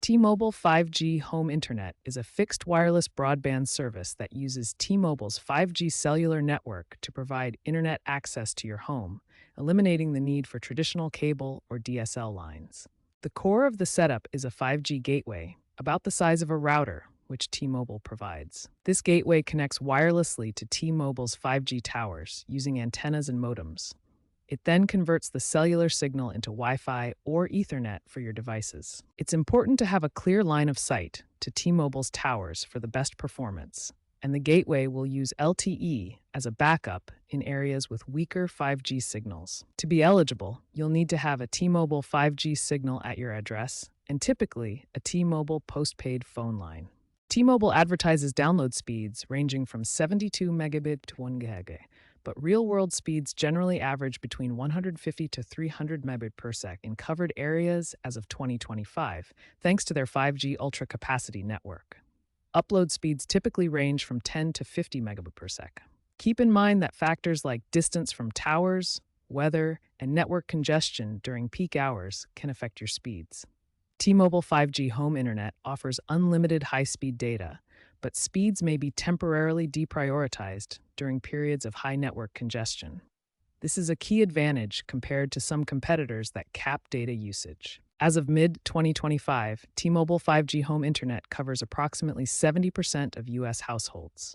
T-Mobile 5G Home Internet is a fixed wireless broadband service that uses T-Mobile's 5G cellular network to provide internet access to your home, eliminating the need for traditional cable or DSL lines. The core of the setup is a 5G gateway, about the size of a router, which T-Mobile provides. This gateway connects wirelessly to T-Mobile's 5G towers using antennas and modems. It then converts the cellular signal into Wi-Fi or Ethernet for your devices. It's important to have a clear line of sight to T-Mobile's towers for the best performance, and the gateway will use LTE as a backup in areas with weaker 5G signals. To be eligible, you'll need to have a T-Mobile 5G signal at your address and typically a T-Mobile postpaid phone line. T-Mobile advertises download speeds ranging from 72 megabit to 1 gig, but real-world speeds generally average between 150 to 300 megabit per sec in covered areas as of 2025, thanks to their 5G Ultra Capacity network. Upload speeds typically range from 10 to 50 megabit per sec. Keep in mind that factors like distance from towers, weather, and network congestion during peak hours can affect your speeds. T-Mobile 5G Home Internet offers unlimited high-speed data, but speeds may be temporarily deprioritized during periods of high network congestion. This is a key advantage compared to some competitors that cap data usage. As of mid-2025, T-Mobile 5G Home Internet covers approximately 70% of U.S. households.